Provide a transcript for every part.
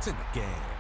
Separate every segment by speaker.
Speaker 1: points in the game.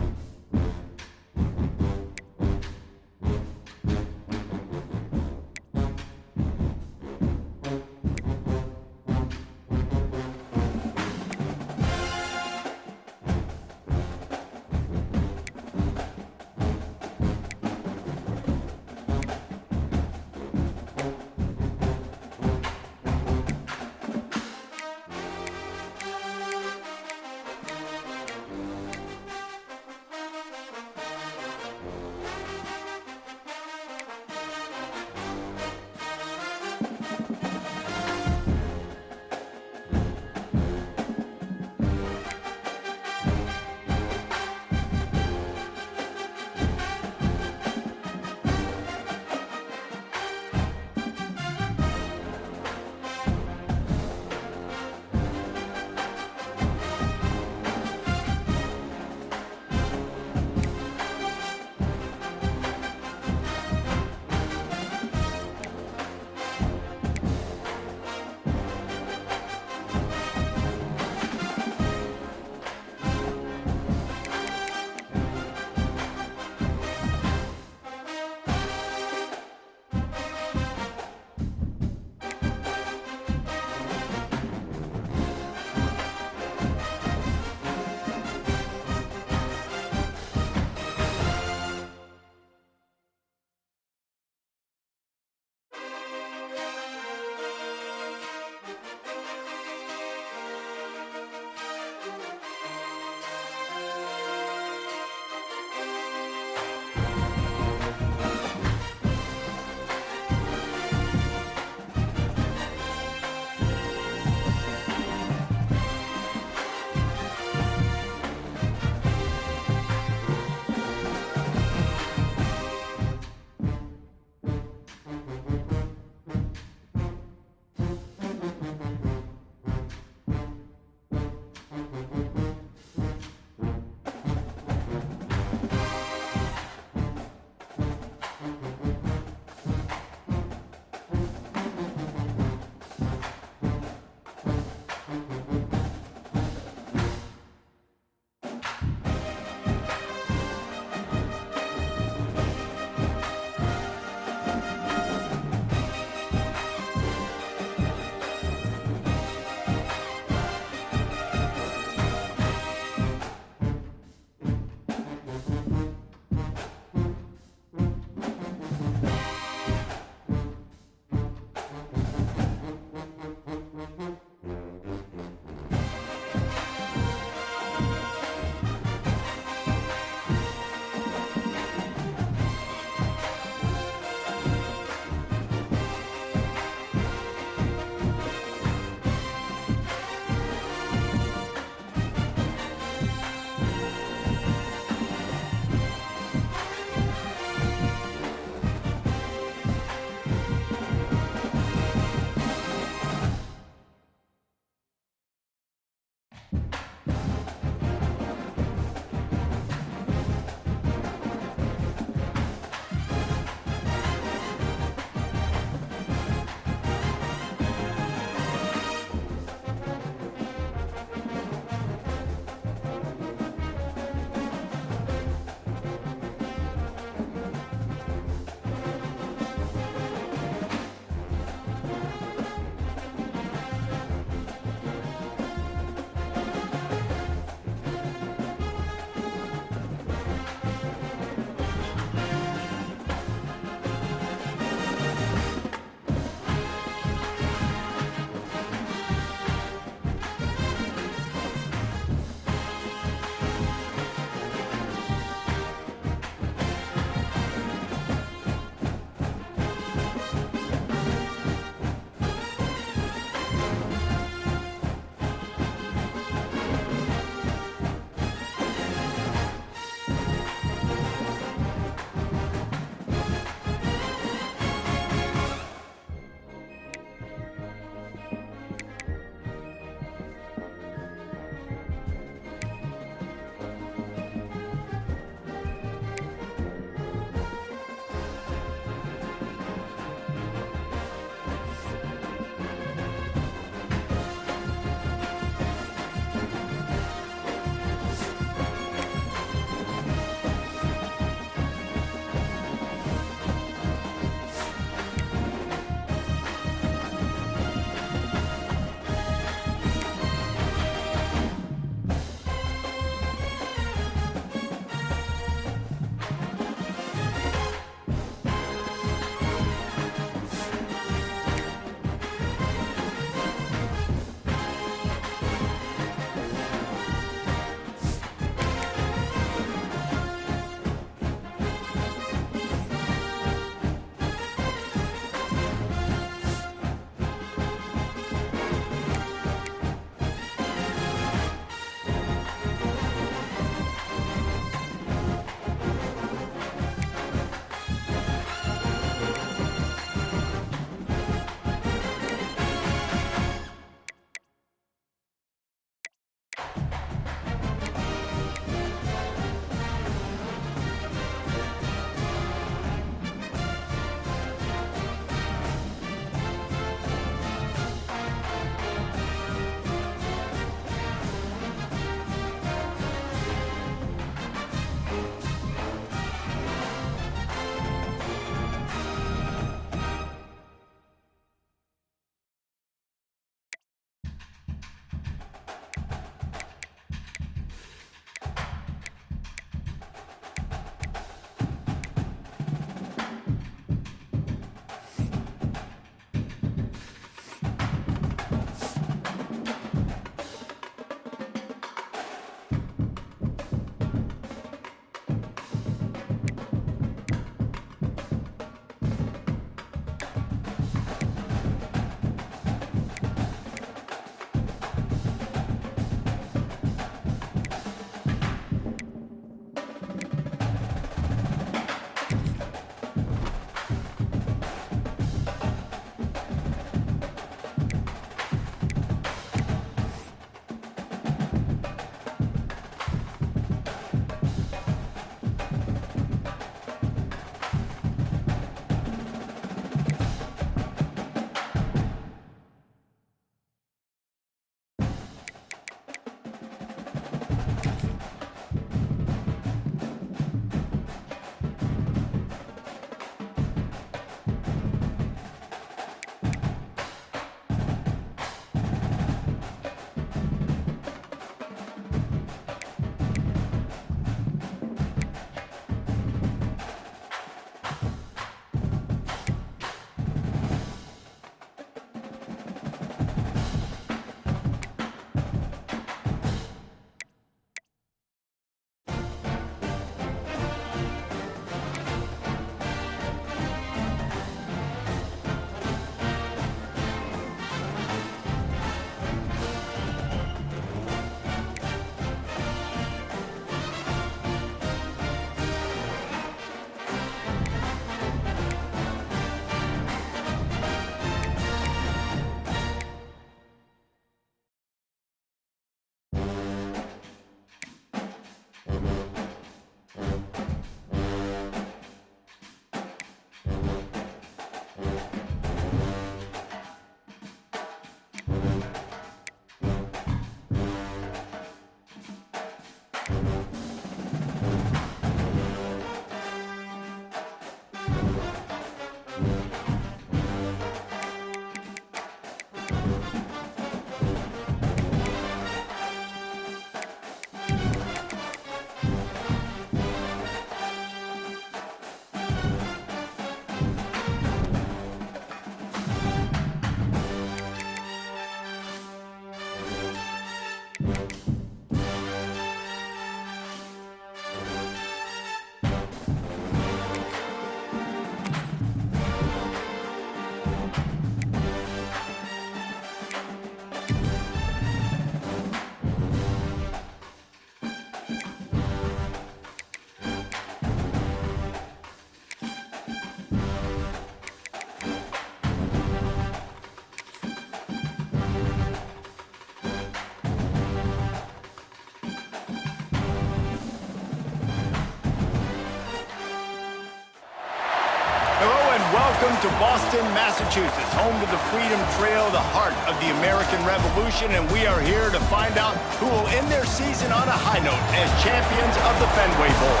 Speaker 1: Welcome to Boston, Massachusetts, home to the Freedom Trail, the heart of the American Revolution, and we are here to find out who will end their season on a high note as champions of the Fenway Bowl.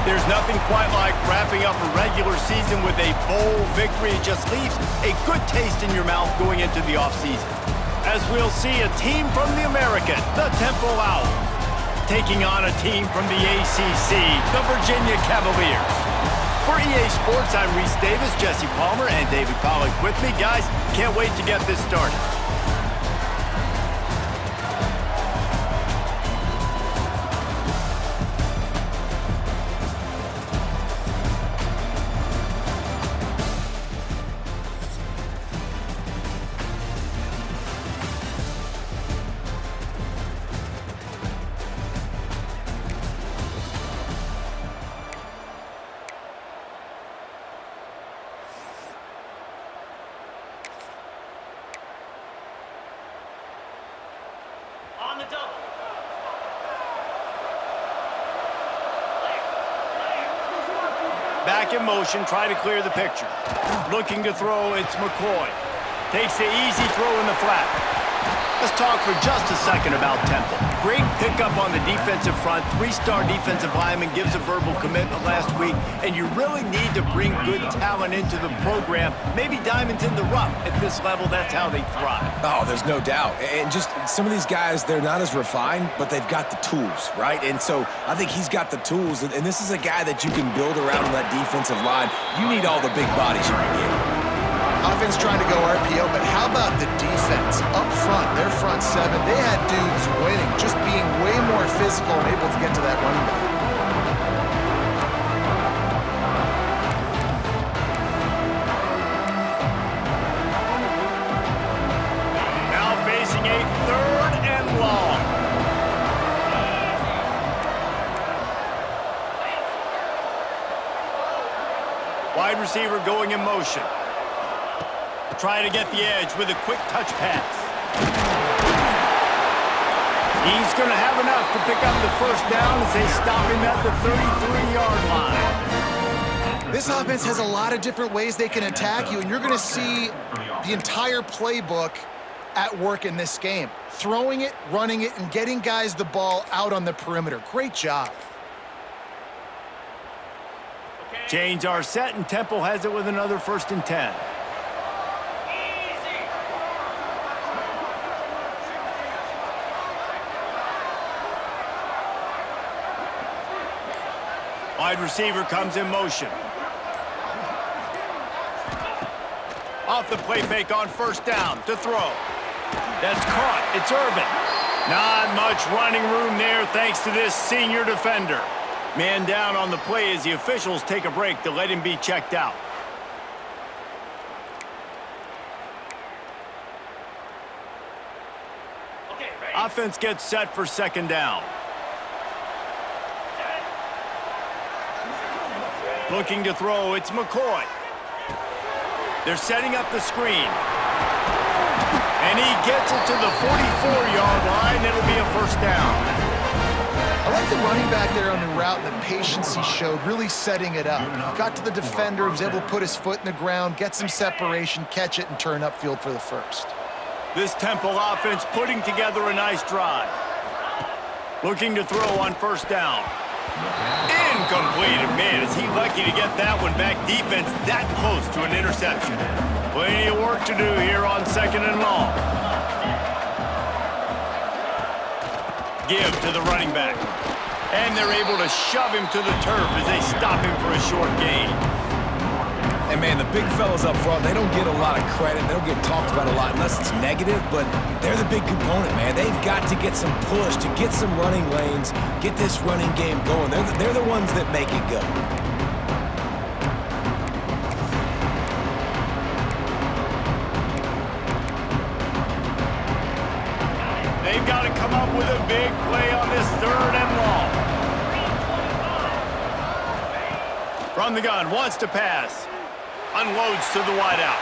Speaker 1: There's nothing quite like wrapping up a regular season with a bowl victory. It just leaves a good taste in your mouth going into the offseason. As we'll see a team from the American, the Temple Owls, taking on a team from the ACC, the Virginia Cavaliers. For EA Sports, I'm Reese Davis, Jesse Palmer, and David Pollack with me. Guys, can't wait to get this started. Back in motion, try to clear the picture. Looking to throw, it's McCoy. Takes the easy throw in the flat. Let's talk for just a second about Temple. Great pickup on the defensive front. Three-star defensive lineman gives a verbal commitment last week, and you really need to bring good talent into the program. Maybe diamonds in the rough. At this level, that's how they thrive.
Speaker 2: Oh, there's no doubt. And just some of these guys, they're not as refined, but they've got the tools, right? And so I think he's got the tools, and this is a guy that you can build around on that defensive line. You need all the big bodies you can get.
Speaker 3: Offense trying to go RPO, but how about the defense? Up front, their front seven, they had dudes winning, just being way more physical and able to get to that running back.
Speaker 1: Now facing a 3rd and long. Wide receiver going in motion. Try to get the edge with a quick touch pass. He's going to have enough to pick up the first down as they stop him at the 33-yard line.
Speaker 3: This offense has a lot of different ways they can attack you, and you're going to see the entire playbook at work in this game. Throwing it, running it, and getting guys the ball out on the perimeter. Great job.
Speaker 1: Chains are set, and Temple has it with another 1st and 10. Wide receiver comes in motion. Off the play fake on 1st down to throw. That's caught. It's Irvin. Not much running room there thanks to this senior defender. Man down on the play as the officials take a break to let him be checked out. Offense gets set for 2nd down. Looking to throw, it's McCoy. They're setting up the screen. And he gets it to the 44-yard line. It'll be a 1st down.
Speaker 3: I like the running back there on the route and the patience he showed, really setting it up. He got to the defender, was able to put his foot in the ground, get some separation, catch it, and turn upfield for the 1st.
Speaker 1: This Temple offense putting together a nice drive. Looking to throw on 1st down. Incomplete. Man, is he lucky to get that one back. Defense that close to an interception. Plenty of work to do here on 2nd and long. Give to the running back. And they're able to shove him to the turf as they stop him for a short gain.
Speaker 2: And, man, the big fellas up front, they don't get a lot of credit. They don't get talked about a lot unless it's negative, but they're the big component, man. They've got to get some push, to get some running lanes, get this running game going. They're the ones that make it go.
Speaker 1: They've got to come up with a big play on this 3rd and long. From the gun, wants to pass. Unloads to the wideout.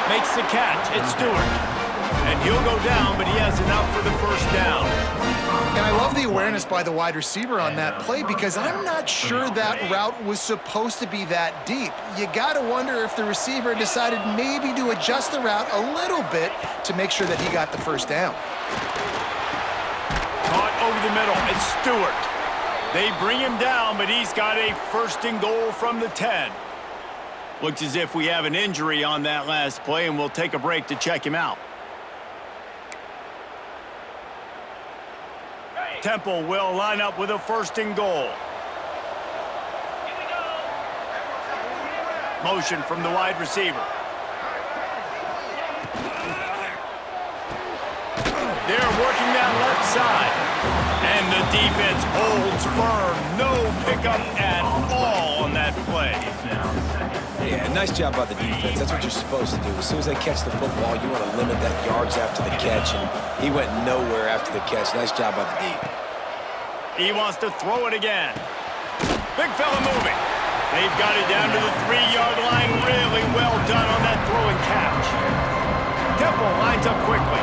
Speaker 1: Makes the catch. It's Stewart. And he'll go down, but he has enough for the first down.
Speaker 3: And I love the awareness by the wide receiver on that play because I'm not sure that route was supposed to be that deep. You got to wonder if the receiver decided maybe to adjust the route a little bit to make sure that he got the first down.
Speaker 1: Caught over the middle. It's Stewart. They bring him down, but he's got a first and goal from the 10. Looks as if we have an injury on that last play, and we'll take a break to check him out. Temple will line up with a first and goal. Motion from the wide receiver. They're working that left side. And the defense holds firm. No pickup at all on that play.
Speaker 2: Yeah, nice job by the defense. That's what you're supposed to do. As soon as they catch the football, you want to limit that yards after the catch, and he went nowhere after the catch. Nice job by the D.
Speaker 1: He wants to throw it again. Big fella moving. They've got it down to the 3-yard line. Really well done on that throw and catch. Temple lines up quickly.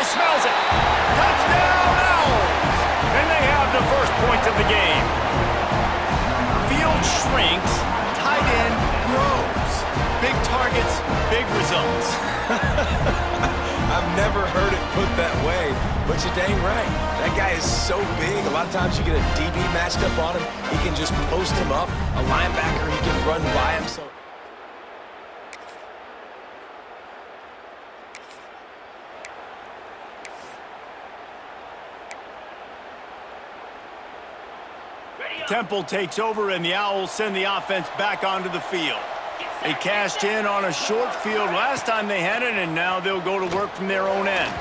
Speaker 1: Smells it. Touchdown, Owls! And they have the first points of the game. Field shrinks, tight end grows. Big targets, big results.
Speaker 2: I've never heard it put that way, but you're dang right. That guy is so big. A lot of times you get a DB matched up on him. He can just post him up. A linebacker, he can run by him. So.
Speaker 1: Temple takes over, and the Owls send the offense back onto the field. They cashed in on a short field last time they had it, and now they'll go to work from their own end.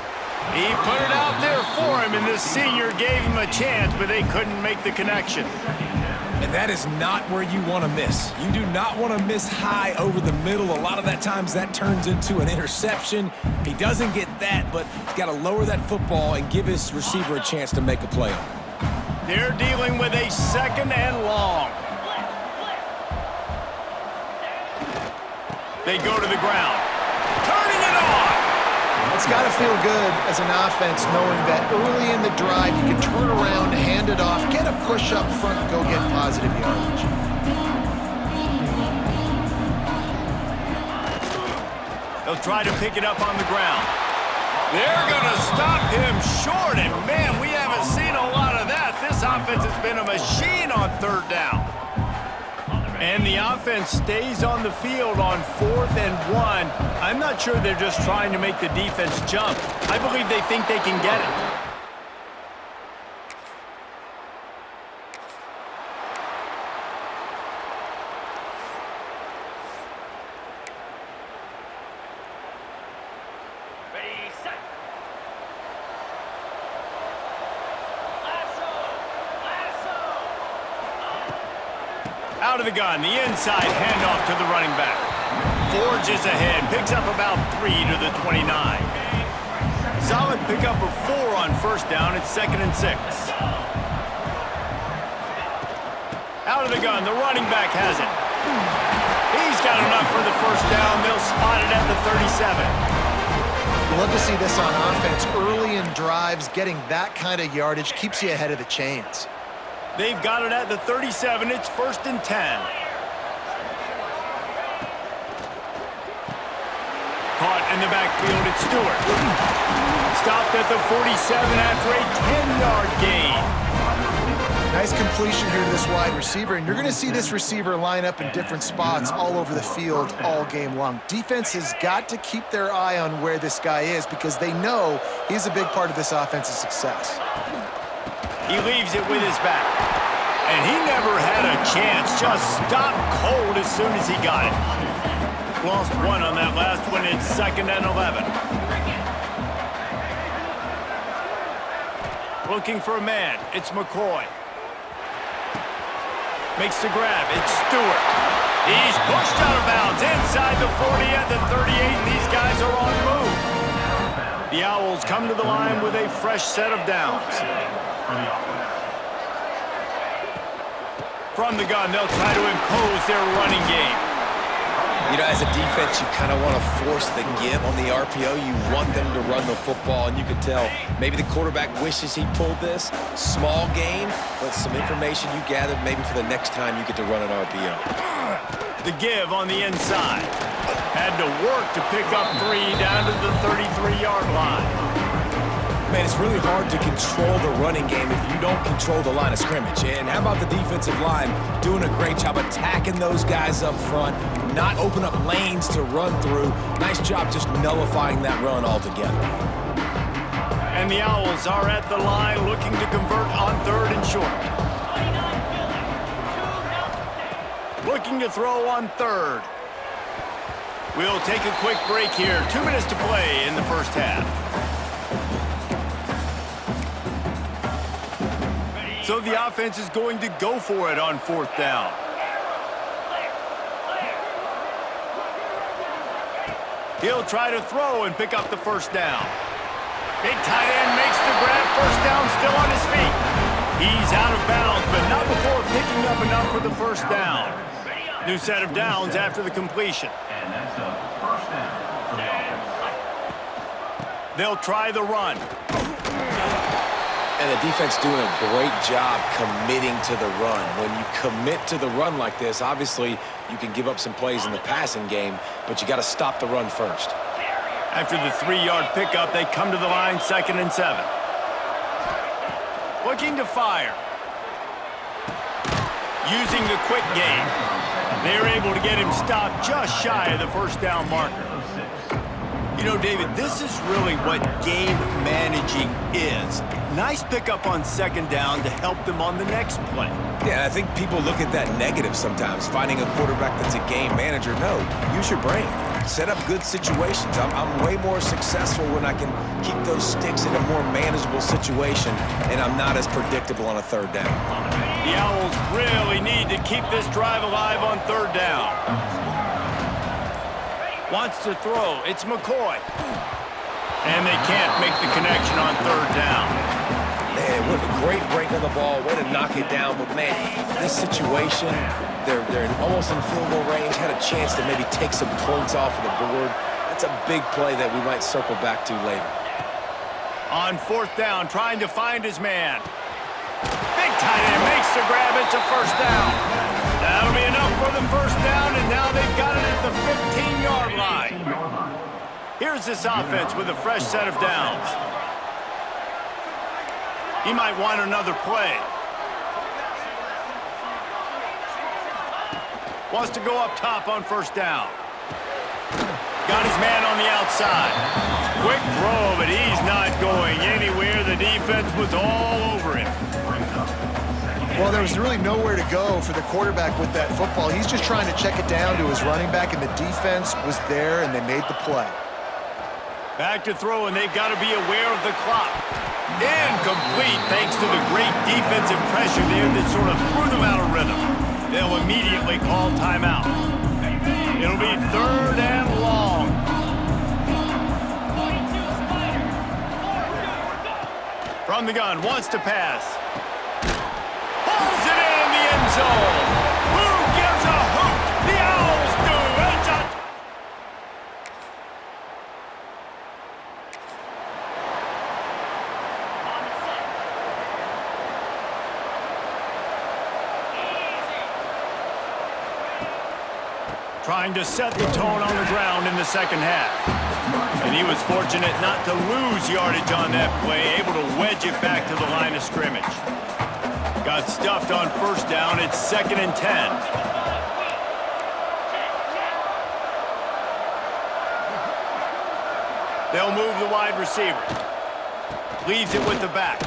Speaker 1: He put it out there for him, and the senior gave him a chance, but they couldn't make the connection.
Speaker 2: And that is not where you want to miss. You do not want to miss high over the middle. A lot of that times that turns into an interception. He doesn't get that, but he's got to lower that football and give his receiver a chance to make a play on it.
Speaker 1: They're dealing with a second and long. They go to the ground. Turning it on!
Speaker 3: It's got to feel good as an offense knowing that early in the drive you can turn around, hand it off, get a push up front, and go get positive yardage.
Speaker 1: They'll try to pick it up on the ground. They're going to stop him short, and man, we haven't seen a lot of that. This offense has been a machine on third down. And the offense stays on the field on 4th and 1. I'm not sure they're just trying to make the defense jump. I believe they think they can get it. Out of the gun, the inside handoff to the running back. Forges ahead, picks up about 3 to the 29. Solid pickup of 4 on first down. It's 2nd and 6. Out of the gun, the running back has it. He's got enough for the first down. They'll spot it at the 37.
Speaker 3: Love to see this on offense. Early in drives, getting that kind of yardage keeps you ahead of the chains.
Speaker 1: They've got it at the 37. It's 1st and 10. Caught in the backfield, it's Stewart. Stopped at the 47 after a 10-yard gain.
Speaker 3: Nice completion here to this wide receiver, and you're going to see this receiver line up in different spots all over the field all game long. Defense has got to keep their eye on where this guy is because they know he's a big part of this offense's success.
Speaker 1: He leaves it with his back. And he never had a chance. Just stopped cold as soon as he got it. Lost 1 on that last one. It's 2nd and 11. Looking for a man. It's McCoy. Makes the grab. It's Stewart. He's pushed out of bounds inside the 40 at the 38. These guys are on the move. The Owls come to the line with a fresh set of downs. From the gun, they'll try to impose their running game.
Speaker 2: You know, as a defense, you kind of want to force the give on the RPO. You want them to run the football, and you can tell maybe the quarterback wishes he pulled this. Small gain, but some information you gathered maybe for the next time you get to run an RPO.
Speaker 1: The give on the inside. Had to work to pick up 3 down to the 33-yard line.
Speaker 2: Man, it's really hard to control the running game if you don't control the line of scrimmage. And how about the defensive line doing a great job attacking those guys up front, not open up lanes to run through. Nice job just nullifying that run altogether.
Speaker 1: And the Owls are at the line looking to convert on 3rd and short. Looking to throw on 3rd. We'll take a quick break here. 2 minutes to play in the first half. So the offense is going to go for it on 4th down. He'll try to throw and pick up the 1st down. Big tight end makes the grab. 1st down, still on his feet. He's out of bounds, but not before picking up enough for the 1st down. New set of downs after the completion.
Speaker 4: And that's a 1st down for the offense.
Speaker 1: They'll try the run.
Speaker 2: And the defense doing a great job committing to the run. When you commit to the run like this, obviously you can give up some plays in the passing game, but you got to stop the run first.
Speaker 1: After the 3-yard pickup, they come to the line 2nd and 7. Looking to fire. Using the quick game. They're able to get him stopped just shy of the 1st down marker. You know, David, this is really what game managing is. Nice pickup on 2nd down to help them on the next play.
Speaker 2: Yeah, I think people look at that negative sometimes, finding a quarterback that's a game manager. No, use your brain. Set up good situations. I'm way more successful when I can keep those sticks in a more manageable situation, and I'm not as predictable on a 3rd down.
Speaker 1: The Owls really need to keep this drive alive on 3rd down. Wants to throw. It's McCoy. And they can't make the connection on 3rd down.
Speaker 2: Man, what a great break on the ball. Way to knock it down. But, man, this situation, they're almost in field goal range, had a chance to maybe take some points off of the board. That's a big play that we might circle back to later.
Speaker 1: On 4th down, trying to find his man. Big tight end makes the grab. It's a 1st down. That'll be enough for the 1st down, and now they've got it at the 15-yard line. Here's this offense with a fresh set of downs. He might want another play. Wants to go up top on 1st down. Got his man on the outside. Quick throw, but he's not going anywhere. The defense was all over him.
Speaker 3: Well, there was really nowhere to go for the quarterback with that football. He's just trying to check it down to his running back, and the defense was there, and they made the play.
Speaker 1: Back to throw, and they've got to be aware of the clock. Incomplete thanks to the great defensive pressure there that sort of threw them out of rhythm. They'll immediately call timeout. It'll be 3rd and long. From the gun, wants to pass. Pulls it in the end zone. Who gives a hoot? The Owls do. It's a trying to set the tone on the ground in the 2nd half. And he was fortunate not to lose yardage on that play, able to wedge it back to the line of scrimmage. Got stuffed on 1st down. It's 2nd and 10. They'll move the wide receiver. Leaves it with the back.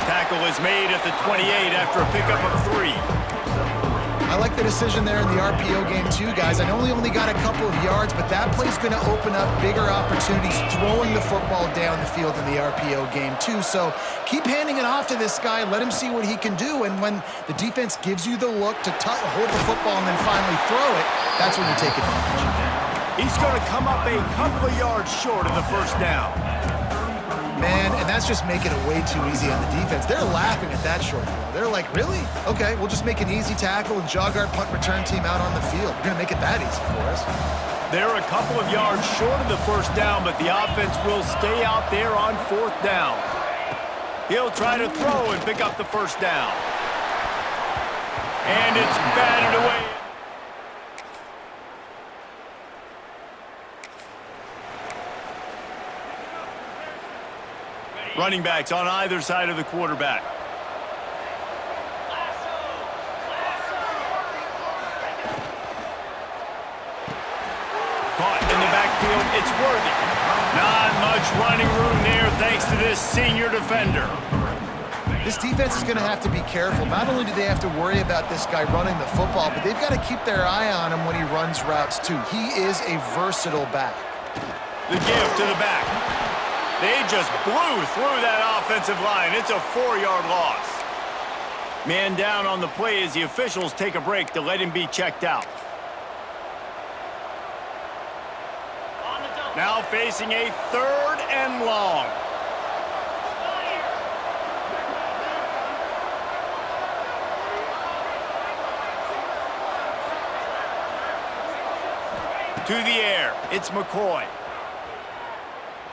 Speaker 1: Tackle is made at the 28 after a pickup of 3.
Speaker 3: I like the decision there in the RPO game too, guys. I know he only got a couple of yards, but that play's going to open up bigger opportunities throwing the football down the field in the RPO game too. So keep handing it off to this guy. Let him see what he can do. And when the defense gives you the look to hold the football and then finally throw it, that's when you take advantage.
Speaker 1: He's going to come up a couple of yards short of the 1st down.
Speaker 3: Man, and that's just making it way too easy on the defense. They're laughing at that short throw. They're like, really? Okay, we'll just make an easy tackle and jog our punt return team out on the field. We're going to make it that easy for us.
Speaker 1: They're a couple of yards short of the first down, but the offense will stay out there on fourth down. He'll try to throw and pick up the first down. And it's batted away. Running backs on either side of the quarterback. Caught in the backfield, it's Worthy. Not much running room there thanks to this senior defender.
Speaker 3: This defense is going to have to be careful. Not only do they have to worry about this guy running the football, but they've got to keep their eye on him when he runs routes too. He is a versatile back.
Speaker 1: The give to the back. They just blew through that offensive line. It's a 4-yard loss. Man down on the play as the officials take a break to let him be checked out. Now facing a 3rd and long. To the air, it's McCoy.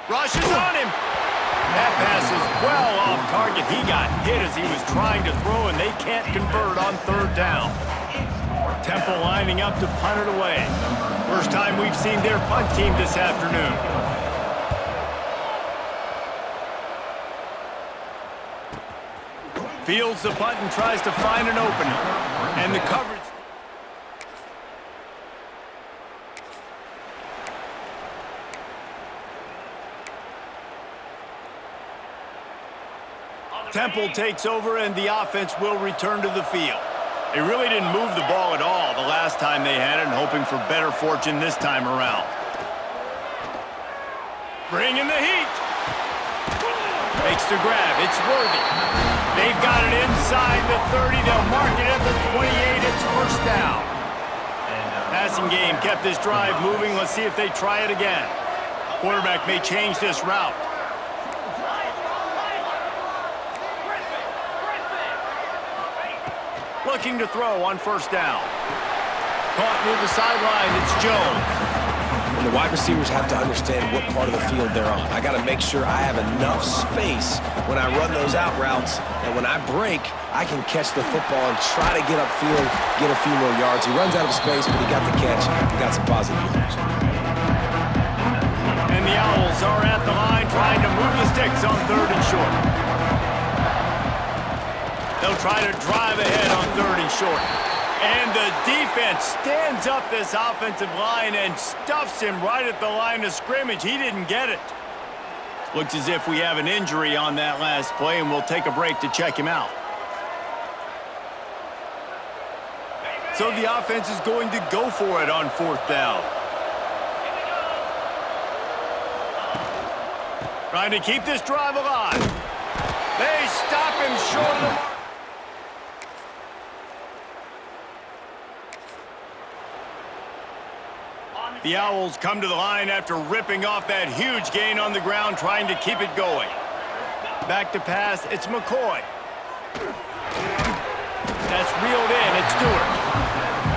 Speaker 1: Rushes on him. That pass is well off target. He got hit as he was trying to throw, and they can't convert on 3rd down. Temple lining up to punt it away. First time we've seen their punt team this afternoon. Fields the punt and tries to find an opening. And the coverage. Temple takes over and the offense will return to the field. They really didn't move the ball at all the last time they had it, and hoping for better fortune this time around. Bringing the heat. Makes the grab. It's Worthy. They've got it inside the 30. They'll mark it at the 28. It's first down. Passing game kept this drive moving. Let's see if they try it again. Quarterback may change this route. Looking to throw on first down. Caught near the sideline, it's Jones.
Speaker 2: And the wide receivers have to understand what part of the field they're on. I got to make sure I have enough space when I run those out routes, and when I break, I can catch the football and try to get upfield, get a few more yards. He runs out of space, but he got the catch. He got some positive yards.
Speaker 1: And the Owls are at the line trying to move the sticks on 3rd and short. They'll try to drive ahead on 3rd and short. And the defense stands up this offensive line and stuffs him right at the line of scrimmage. He didn't get it. Looks as if we have an injury on that last play, and we'll take a break to check him out. So the offense is going to go for it on 4th down. Trying to keep this drive alive. They stop him short of the mark. The Owls come to the line after ripping off that huge gain on the ground, trying to keep it going. Back to pass, it's McCoy. That's reeled in, it's Stewart.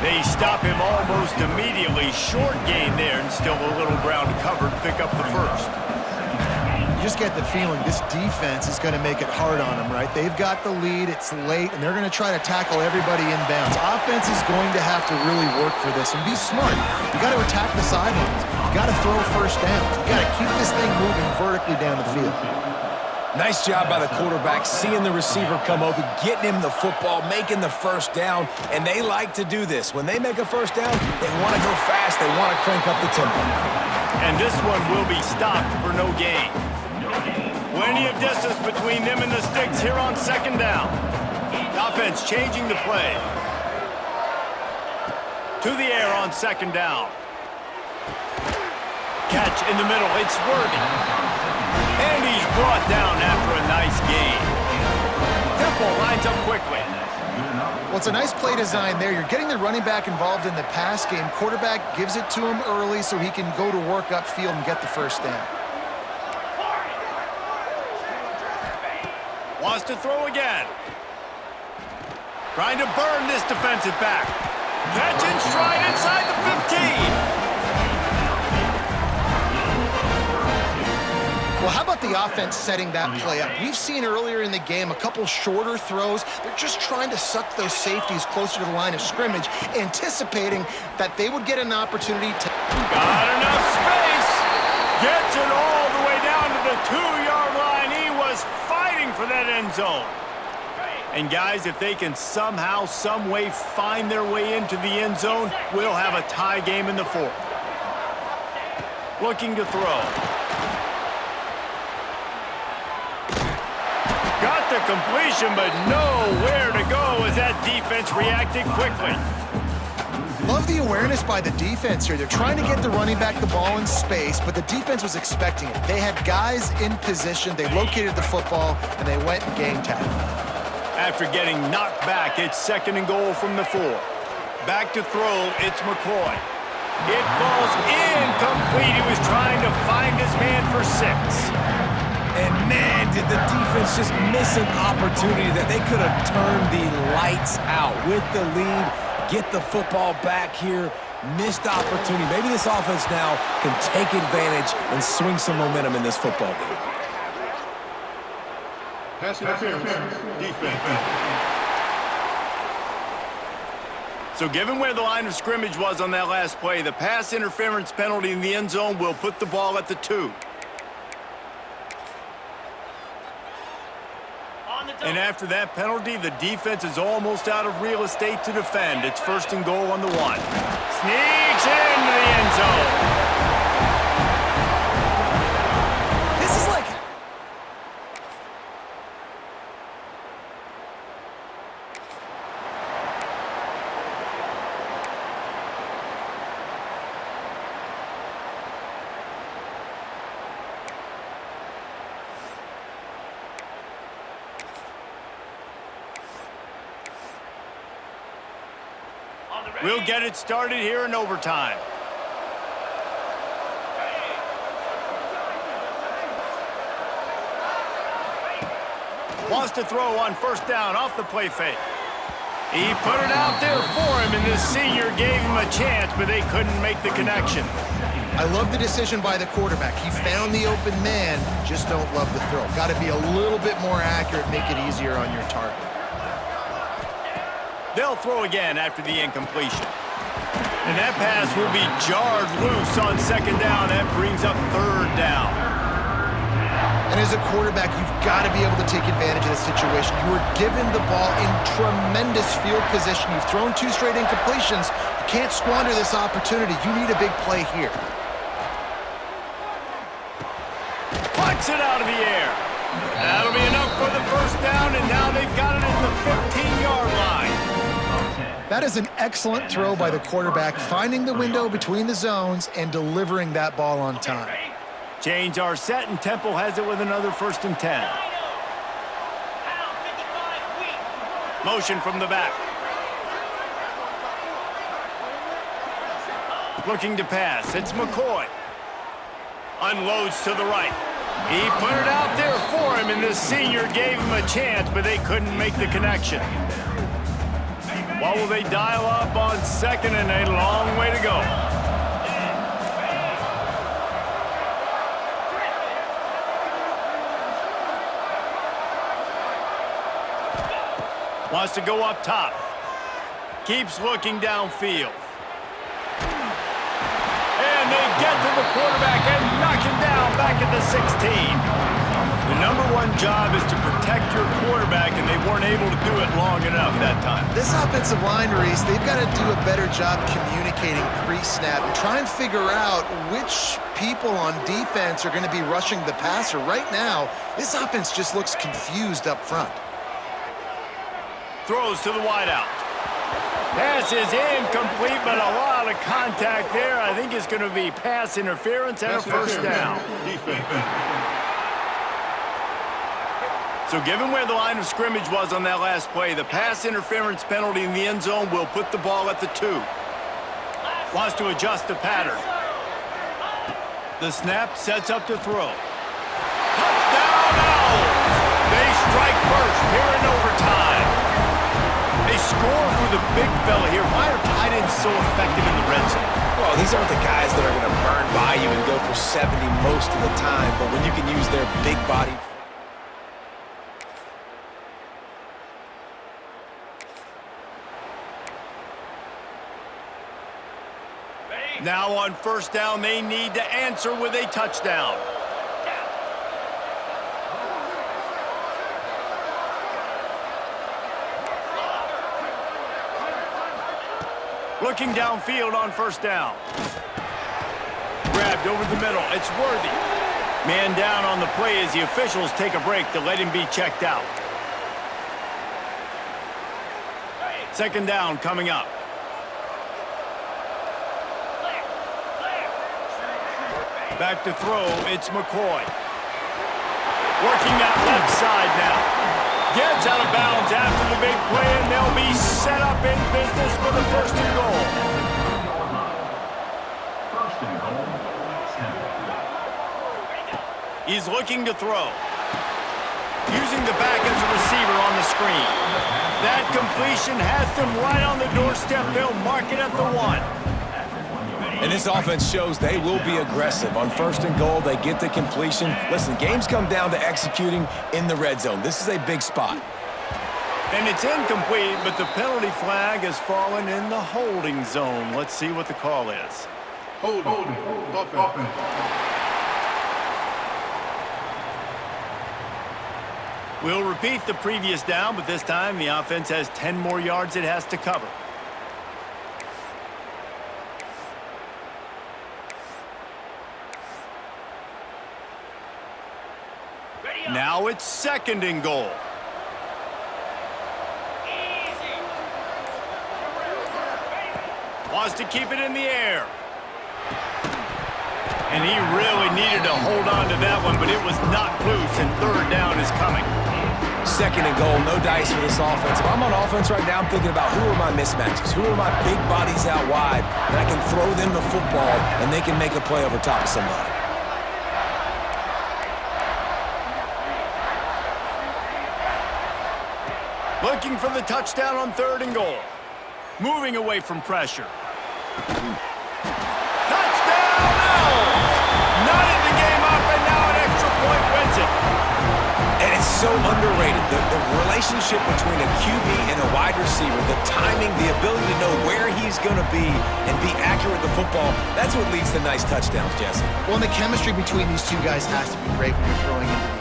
Speaker 1: They stop him almost immediately. Short gain there, and still a little ground covered to pick up the first.
Speaker 3: You just get the feeling this defense is going to make it hard on them, right? They've got the lead, it's late, and they're going to try to tackle everybody inbounds. Offense is going to have to really work for this and be smart. You got to attack the sidelines. You got to throw first down. You got to keep this thing moving vertically down the field.
Speaker 2: Nice job by the quarterback, seeing the receiver come open, getting him the football, making the first down, and they like to do this. When they make a first down, they want to go fast, they want to crank up the tempo.
Speaker 1: And this one will be stopped for no gain. Plenty of distance between them and the sticks here on 2nd down. Offense changing the play. To the air on 2nd down. Catch in the middle, it's Worthy. And he's brought down after a nice gain. Temple lines up quickly.
Speaker 3: Well, it's a nice play design there. You're getting the running back involved in the pass game. Quarterback gives it to him early so he can go to work upfield and get the first down.
Speaker 1: Wants to throw again. Trying to burn this defensive back. Catch and stride inside the 15.
Speaker 3: Well, how about the offense setting that play up? We've seen earlier in the game a couple shorter throws. They're just trying to suck those safeties closer to the line of scrimmage, anticipating that they would get an opportunity to...
Speaker 1: Got enough space. Gets it all the way down to the 2-yard line. He was fighting for that end zone. And guys, if they can somehow, some way find their way into the end zone, we'll have a tie game in the fourth. Looking to throw. Got the completion, but nowhere to go as that defense reacted quickly.
Speaker 3: Love the awareness by the defense here. They're trying to get the running back the ball in space, but the defense was expecting it. They had guys in position. They located the football, and they went and gang tagged.
Speaker 1: After getting knocked back, it's 2nd and goal from the 4. Back to throw, it's McCoy. It falls incomplete. He was trying to find his man for 6.
Speaker 2: And man, did the defense just miss an opportunity that they could have turned the lights out with the lead, get the football back here, missed opportunity. Maybe this offense now can take advantage and swing some momentum in this football game.
Speaker 4: Pass interference. Defense.
Speaker 1: So given where the line of scrimmage was on that last play, the pass interference penalty in the end zone will put the ball at the 2. And after that penalty, the defense is almost out of real estate to defend. It's 1st and goal on the 1. Sneaks into the end zone.
Speaker 3: This is like...
Speaker 1: We'll get it started here in overtime. Wants to throw on 1st down off the play fake. He put it out there for him, and this senior gave him a chance, but they couldn't make the connection.
Speaker 3: I love the decision by the quarterback. He found the open man, just don't love the throw. Got to be a little bit more accurate, make it easier on your target.
Speaker 1: They'll throw again after the incompletion. And that pass will be jarred loose on 2nd down. That brings up 3rd down.
Speaker 3: And as a quarterback, you've got to be able to take advantage of the situation. You were given the ball in tremendous field position. You've thrown 2 straight incompletions. You can't squander this opportunity. You need a big play here.
Speaker 1: Puts it out of the air. That'll be enough for the 1st down, and now they've got it at the 15-yard line.
Speaker 3: That is an excellent throw by the quarterback, finding the window between the zones and delivering that ball on time.
Speaker 1: Change our set, and Temple has it with another 1st and 10. Motion from the back. Looking to pass. It's McCoy. Unloads to the right. He put it out there for him, and the senior gave him a chance, but they couldn't make the connection. What will they dial up on 2nd and a long way to go? Wants to go up top. Keeps looking downfield. And they get to the quarterback and knock him down back at the 16. The #1 job is to protect your quarterback, and they weren't able to do it long enough that time.
Speaker 3: This offensive line, Reese, they've got to do a better job communicating pre-snap and try and figure out which people on defense are going to be rushing the passer. Right now, this offense just looks confused up front.
Speaker 1: Throws to the wideout. Pass is incomplete, but a lot of contact there. I think it's going to be pass interference and a 1st down. So given where the line of scrimmage was on that last play, the pass interference penalty in the end zone will put the ball at the 2. Wants to adjust the pattern. The snap sets up to throw. Touchdown Owls! They strike first here in overtime. They score for the big fella here. Why are tight ends so effective in the red zone?
Speaker 2: Well, these aren't the guys that are going to burn by you and go for 70 most of the time, but when you can use their big body.
Speaker 1: Now on first down, they need to answer with a touchdown. Looking downfield on first down. Grabbed over the middle. It's Worthy. Man down on the play as the officials take a break to let him be checked out. Second down coming up. Back to throw, it's McCoy. Working that left side now. Gets out of bounds after the big play, and they'll be set up in business for the first and goal.
Speaker 4: First and goal. 10.
Speaker 1: He's looking to throw. Using the back as a receiver on the screen. That completion has them right on the doorstep. They'll mark it at the 1.
Speaker 2: And this offense shows they will be aggressive. On first and goal, they get the completion. Listen, games come down to executing in the red zone. This is a big spot.
Speaker 1: And it's incomplete, but the penalty flag has fallen in the holding zone. Let's see what the call is.
Speaker 4: Holding. Offense.
Speaker 1: We'll repeat the previous down, but this time the offense has 10 more yards it has to cover. Now it's second and goal. Wants to keep it in the air. And he really needed to hold on to that one, but it was not loose, and third down is coming.
Speaker 2: Second and goal, no dice for this offense. If I'm on offense right now, I'm thinking about who are my mismatches? Who are my big bodies out wide that I can throw them the football and they can make a play over top of somebody.
Speaker 1: Looking for the touchdown on third and goal. Moving away from pressure. Touchdown! Not in the game up, and now an extra point wins it.
Speaker 2: And it's so underrated. The relationship between a QB and a wide receiver, the timing, the ability to know where he's going to be and be accurate with the football, that's what leads to nice touchdowns, Jesse.
Speaker 3: Well, and the chemistry between these two guys has to be great when you're throwing into the end.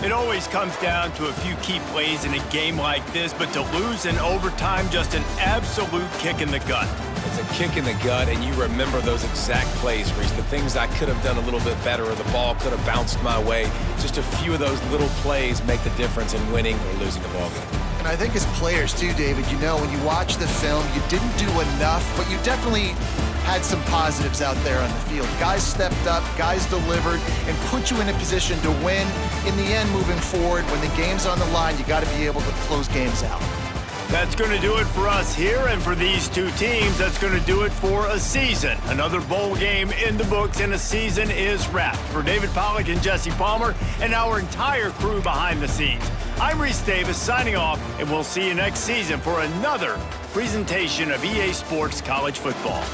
Speaker 1: It always comes down to a few key plays in a game like this, but to lose in overtime, just an absolute kick in the gut.
Speaker 2: It's a kick in the gut, and you remember those exact plays, Reese. The things I could have done a little bit better, or the ball could have bounced my way. Just a few of those little plays make the difference in winning or losing the ball game.
Speaker 3: And I think as players too, David, you know, when you watch the film, you didn't do enough, but you definitely had some positives out there on the field. Guys stepped up, guys delivered, and put you in a position to win. In the end, moving forward, when the game's on the line, you got to be able to close games out.
Speaker 1: That's going to do it for us here, and for these two teams, that's going to do it for a season. Another bowl game in the books, and a season is wrapped. For David Pollack and Jesse Palmer, and our entire crew behind the scenes, I'm Reese Davis signing off, and we'll see you next season for another presentation of EA Sports College Football.